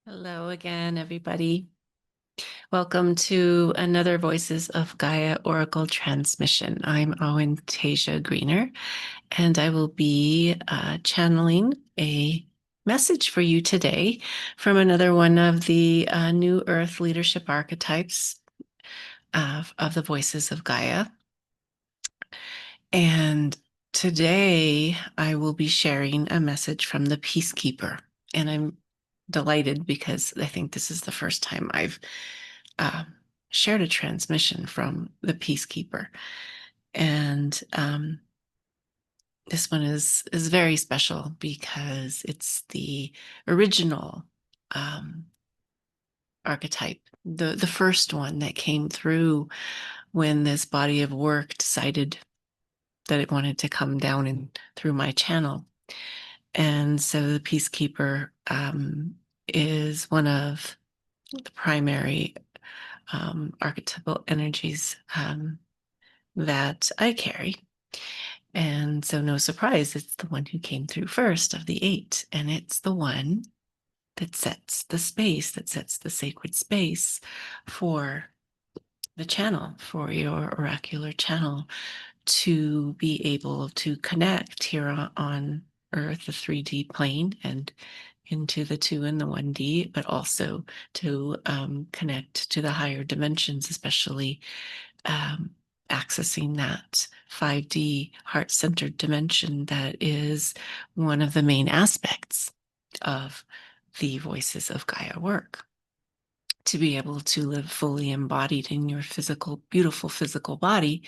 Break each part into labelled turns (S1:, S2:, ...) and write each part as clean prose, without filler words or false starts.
S1: Hello again, everybody. Welcome to another Voices of Gaia Oracle transmission. I'm Owen Tasia Greener, and I will be channeling a message for you today from another one of the New Earth leadership archetypes of the Voices of Gaia. And today I will be sharing a message from the Peacekeeper. And I'm delighted because I think this is the first time I've uh, shared a transmission from the Peacekeeper. And this one is very special because it's the original archetype, the first one that came through when this body of work decided that it wanted to come down and through my channel. And so the Peacekeeper is one of the primary archetypal energies that I carry. And so, no surprise, it's the one who came through first of the 8. And it's the one that sets the space, that sets the sacred space for the channel, for your oracular channel, to be able to connect here on Earth, the 3D plane, and into the 2 and the 1D, but also to connect to the higher dimensions, especially accessing that 5D heart-centered dimension that is one of the main aspects of the Voices of Gaia work. To be able to live fully embodied in your physical, beautiful physical body,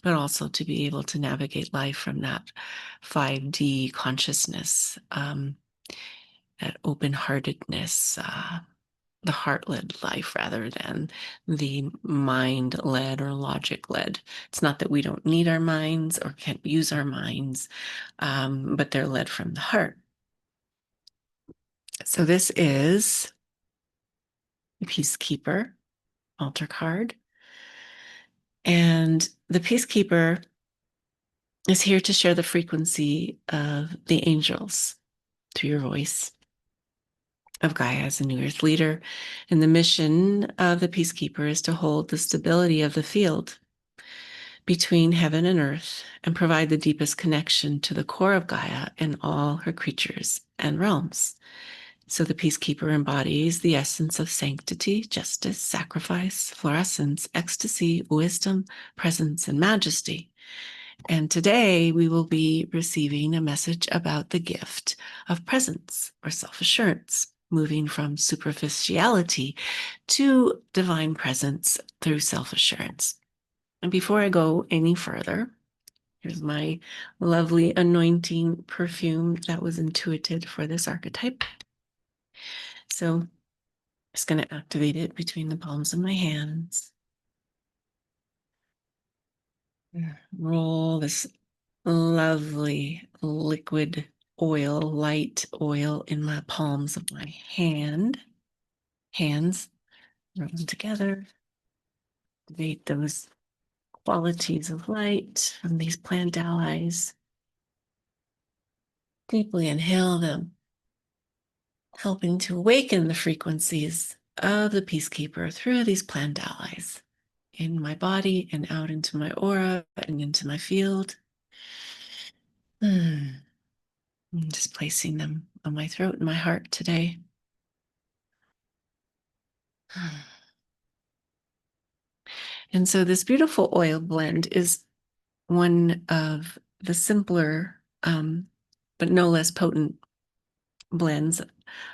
S1: but also to be able to navigate life from that 5D consciousness, that open-heartedness, the heart-led life rather than the mind-led or logic-led. It's not that we don't need our minds or can't use our minds, but they're led from the heart. So this is the Peacekeeper altar card. And the Peacekeeper is here to share the frequency of the angels through your voice of Gaia as a New Earth leader. And the mission of the Peacekeeper is to hold the stability of the field between heaven and earth and provide the deepest connection to the core of Gaia and all her creatures and realms. So the Peacekeeper embodies the essence of sanctity, justice, sacrifice, fluorescence, ecstasy, wisdom, presence, and majesty. And today we will be receiving a message about the gift of presence or self-assurance, moving from superficiality to divine presence through self-assurance. And before I go any further, here's my lovely anointing perfume that was intuited for this archetype. So I'm just going to activate it between the palms of my hands. Roll this lovely liquid oil, light oil in my palms of my hands, rub them together, activate those qualities of light from these plant allies. Deeply inhale them, helping to awaken the frequencies of the Peacekeeper through these plant allies in my body and out into my aura and into my field. I'm just placing them on my throat and my heart today. And so this beautiful oil blend is one of the simpler, but no less potent blends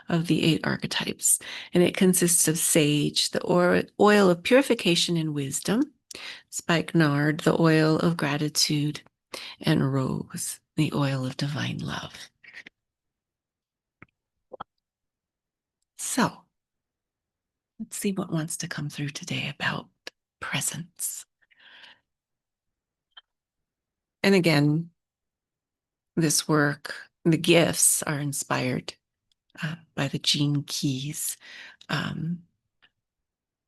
S1: of the 8 archetypes. And it consists of sage, the oil of purification and wisdom, spikenard, the oil of gratitude, and rose, the oil of divine love. So let's see what wants to come through today about presence. And again, this work, the gifts are inspired by the gene keys,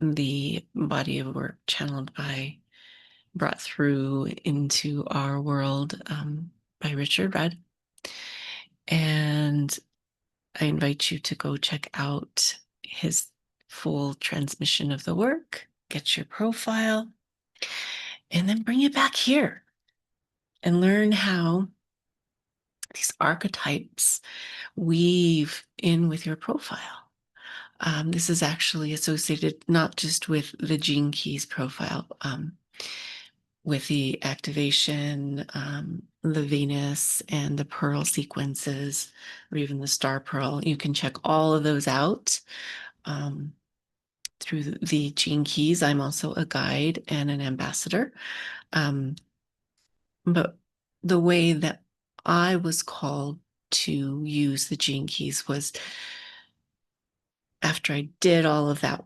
S1: the body of work channeled by, brought through into our world by Richard Rudd. And I invite you to go check out his full transmission of the work, get your profile, and then bring it back here and learn how these archetypes weave in with your profile. This is actually associated not just with the Gene Keys profile, with the activation, the Venus and the Pearl sequences, or even the Star Pearl. You can check all of those out through the Gene Keys. I'm also a guide and an ambassador. But the way that I was called to use the Gene Keys was after I did all of that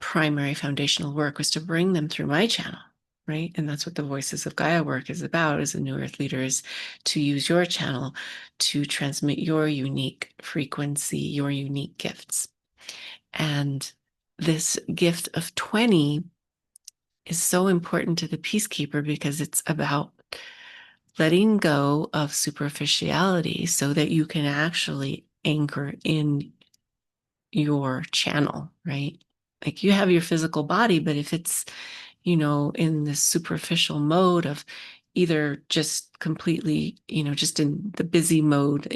S1: primary foundational work, was to bring them through my channel, right? And that's what the Voices of Gaia work is about as a New Earth leader, is to use your channel to transmit your unique frequency, your unique gifts. And this gift of 20 is so important to the Peacekeeper because it's about letting go of superficiality so that you can actually anchor in your channel, right? Like you have your physical body, but if it's, in this superficial mode of either just completely, just in the busy mode,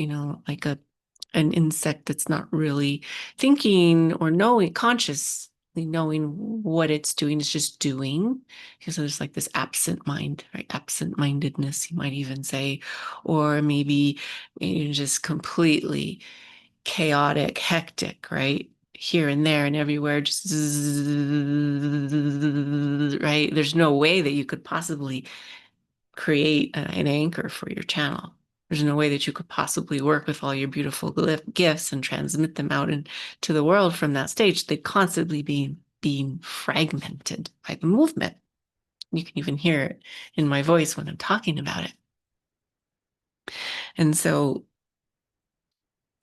S1: like an insect that's not really thinking or knowing, consciously knowing what it's doing, it's just doing. Because there's like this absent mind, right? Absent mindedness, you might even say, or maybe just completely chaotic, hectic, right? Here and there and everywhere, just right? There's no way that you could possibly create an anchor for your channel. There's no way that you could possibly work with all your beautiful gifts and transmit them out into the world from that stage. They'd constantly be being fragmented by the movement. You can even hear it in my voice when I'm talking about it. And so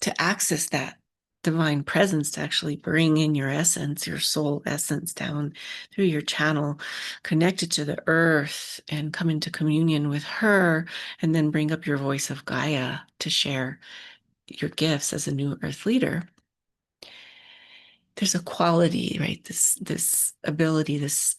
S1: to access that divine presence, to actually bring in your essence, your soul essence down through your channel, connected to the earth and come into communion with her, and then bring up your voice of Gaia to share your gifts as a new earth leader. There's a quality, right? This ability, this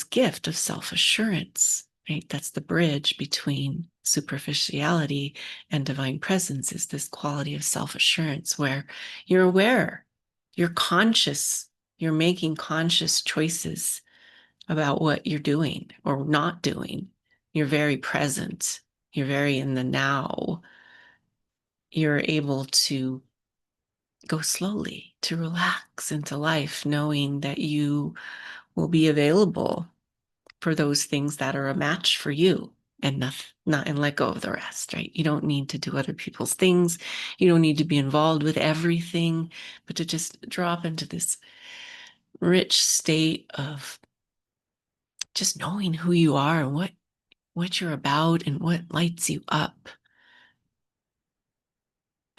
S1: gift of self-assurance, right? That's the bridge between superficiality and divine presence, is this quality of self-assurance where you're aware, you're conscious, you're making conscious choices about what you're doing or not doing. You're very present. You're very in the now. You're able to go slowly, to relax into life, knowing that you will be available for those things that are a match for you, and not and let go of the rest, right? You don't need to do other people's things. You don't need to be involved with everything, but to just drop into this rich state of just knowing who you are and what you're about and what lights you up.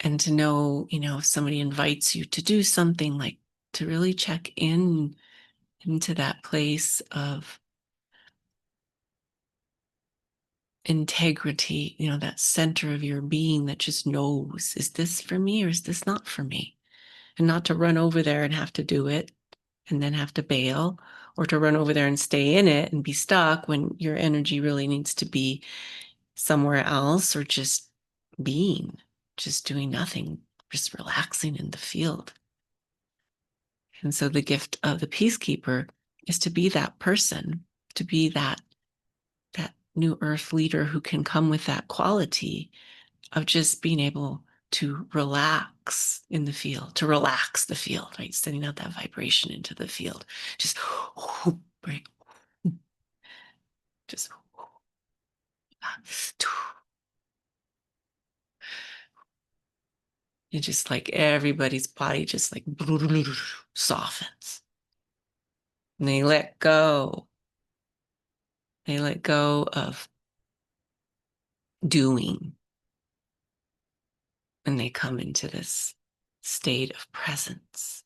S1: And to know, if somebody invites you to do something, like to really check in into that place of integrity, that center of your being that just knows, is this for me or is this not for me? And not to run over there and have to do it and then have to bail, or to run over there and stay in it and be stuck when your energy really needs to be somewhere else, or just being, just doing nothing, just relaxing in the field. And so the gift of the Peacekeeper is to be that person, to be that new earth leader who can come with that quality of just being able to relax in the field, to relax the field, right? Sending out that vibration into the field. Just right? Just it's just like everybody's body just like softens. And they let go. They let go of doing, and they come into this state of presence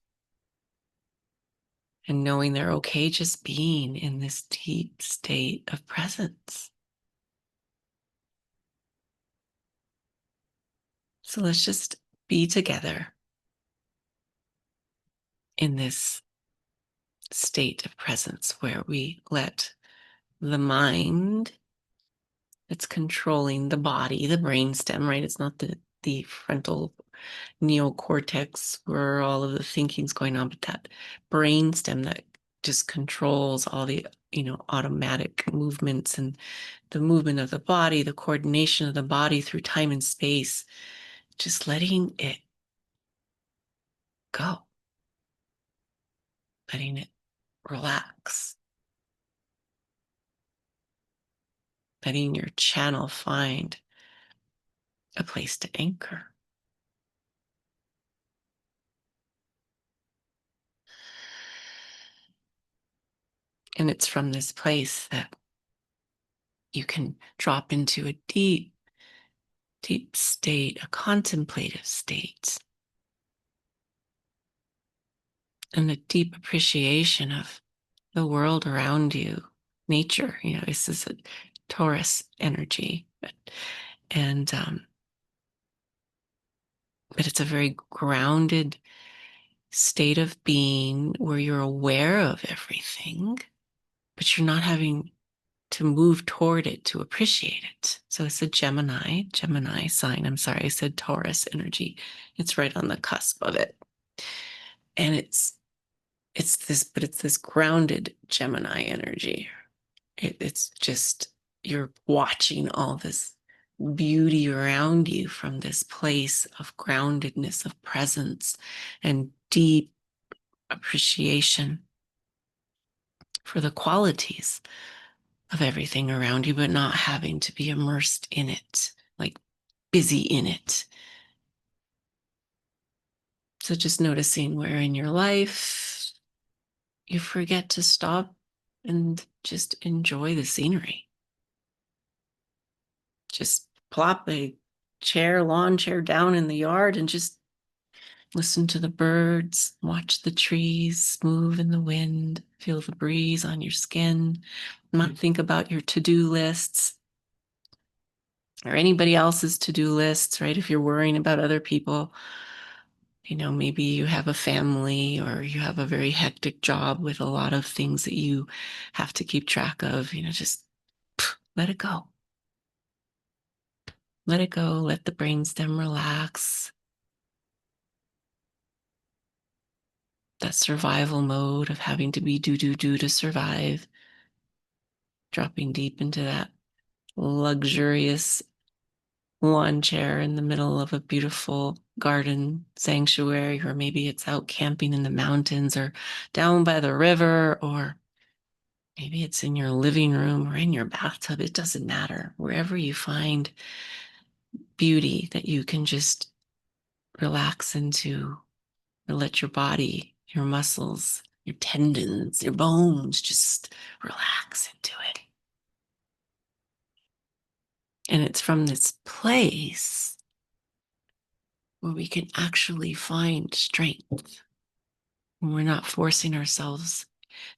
S1: and knowing they're okay just being in this deep state of presence. So let's just be together. in this state of presence where we let the mind that's controlling the body, the brainstem, right? It's not the frontal neocortex where all of the thinking's going on, but that brainstem that just controls all the, automatic movements and the movement of the body, the coordination of the body through time and space, just letting it go, letting it relax, letting your channel find a place to anchor. And it's from this place that you can drop into a deep, deep state, a contemplative state, and a deep appreciation of the world around you, nature. This is a Taurus energy, and but it's a very grounded state of being where you're aware of everything, but you're not having to move toward it to appreciate it. So it's a Gemini sign. I'm sorry, I said Taurus energy. It's right on the cusp of it. And it's this grounded Gemini energy. It's just, you're watching all this beauty around you from this place of groundedness, of presence, and deep appreciation for the qualities of everything around you, but not having to be immersed in it, like busy in it. So just noticing where in your life you forget to stop and just enjoy the scenery. Just plop a lawn chair down in the yard and just listen to the birds, watch the trees move in the wind, feel the breeze on your skin, not think about your to-do lists or anybody else's to-do lists, right? If you're worrying about other people, maybe you have a family or you have a very hectic job with a lot of things that you have to keep track of, just let it go. Let it go. Let the brainstem relax. That survival mode of having to be do to survive, dropping deep into that luxurious lawn chair in the middle of a beautiful garden sanctuary, or maybe it's out camping in the mountains or down by the river, or maybe it's in your living room or in your bathtub. It doesn't matter. Wherever you find beauty that you can just relax into, or let your body, your muscles, your tendons, your bones just relax into it. And it's from this place where we can actually find strength. When we're not forcing ourselves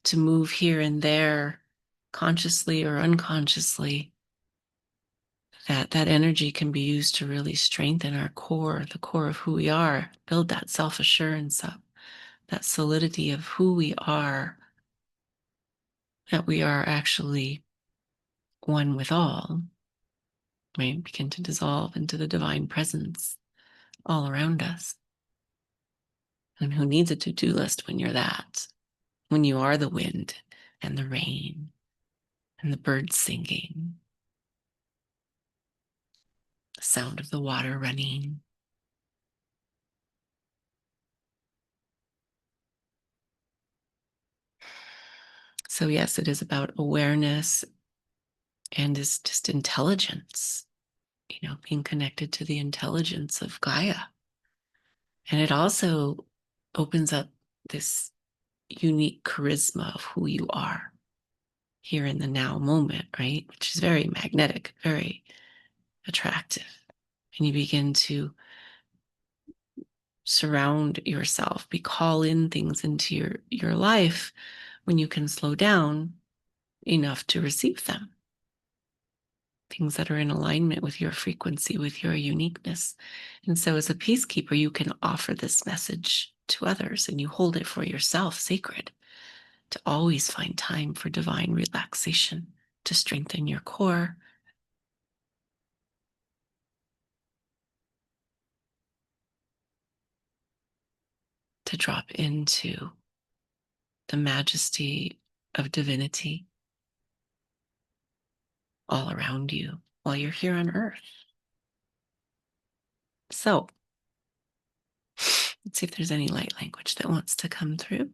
S1: to move here and there consciously or unconsciously, that energy can be used to really strengthen our core, the core of who we are, build that self-assurance up, that solidity of who we are, that we are actually one with all, right? Begin to dissolve into the divine presence all around us. And who needs a to-do list when you're that? When you are the wind and the rain and the birds singing, the sound of the water running. So yes, it is about awareness and is just intelligence, being connected to the intelligence of Gaia. And it also opens up this unique charisma of who you are here in the now moment, right? Which is very magnetic, very attractive. And you begin to surround yourself, call in things into your life when you can slow down enough to receive them. Things that are in alignment with your frequency, with your uniqueness. And so as a peacekeeper, you can offer this message to others and you hold it for yourself sacred, to always find time for divine relaxation, to strengthen your core, to drop into the majesty of divinity all around you while you're here on earth. So, let's see if there's any light language that wants to come through.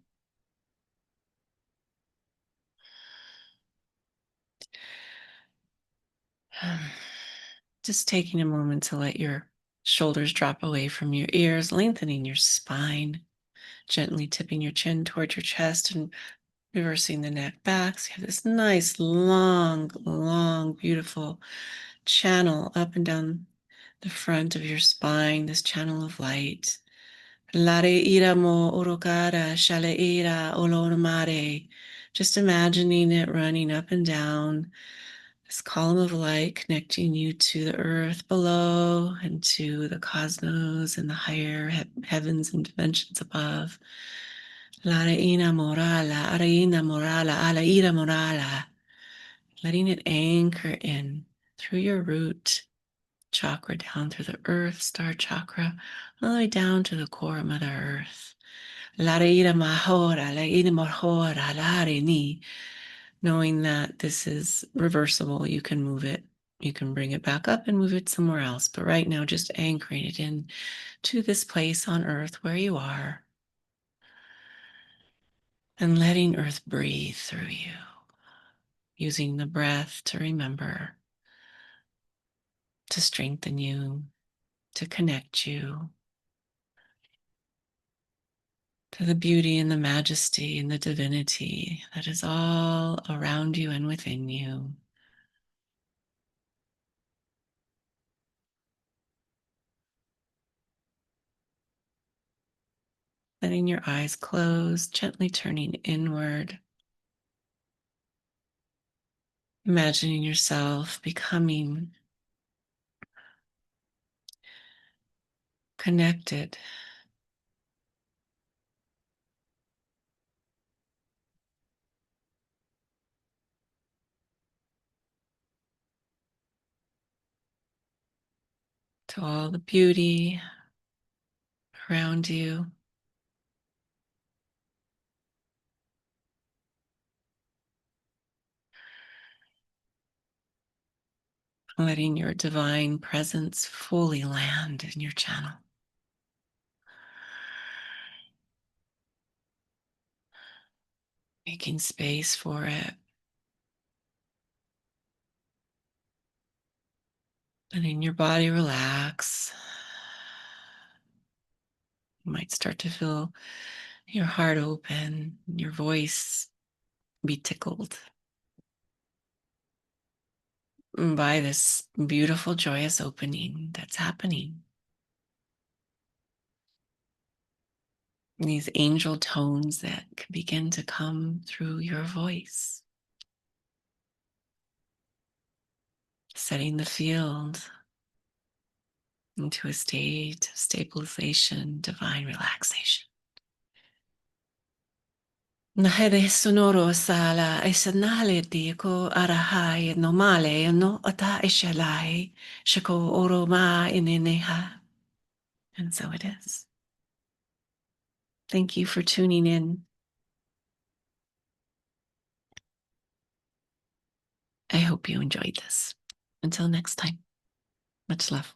S1: Just taking a moment to let your shoulders drop away from your ears, lengthening your spine, gently tipping your chin towards your chest and reversing the neck back. So you have this nice, long, beautiful channel up and down the front of your spine, this channel of light. Lare ira mo orokara shale ira olormare. Just imagining it running up and down this column of light, connecting you to the earth below and to the cosmos and the higher heavens and dimensions above. Lare morala, araina morala, ala ira morala. Letting it anchor in through your root chakra down through the earth, star chakra, all the way down to the core of Mother Earth. Lareira mahora, lareira mahora, lare ni. Knowing that this is reversible, you can move it. You can bring it back up and move it somewhere else. But right now, just anchoring it in to this place on earth where you are and letting earth breathe through you, using the breath to remember, to strengthen you, to connect you to the beauty and the majesty and the divinity that is all around you and within you. Letting your eyes close, gently turning inward. Imagining yourself becoming connected to all the beauty around you. Letting your divine presence fully land in your channel. Making space for it. Letting your body relax. You might start to feel your heart open, your voice be tickled by this beautiful, joyous opening that's happening. These angel tones that can begin to come through your voice, setting the field into a state of stabilization, divine relaxation. Nahede sonoro sala esanale ko arahai no male no ata eshalai shako oro ma ineneha. And so it is. Thank you for tuning in. I hope you enjoyed this. Until next time, much love.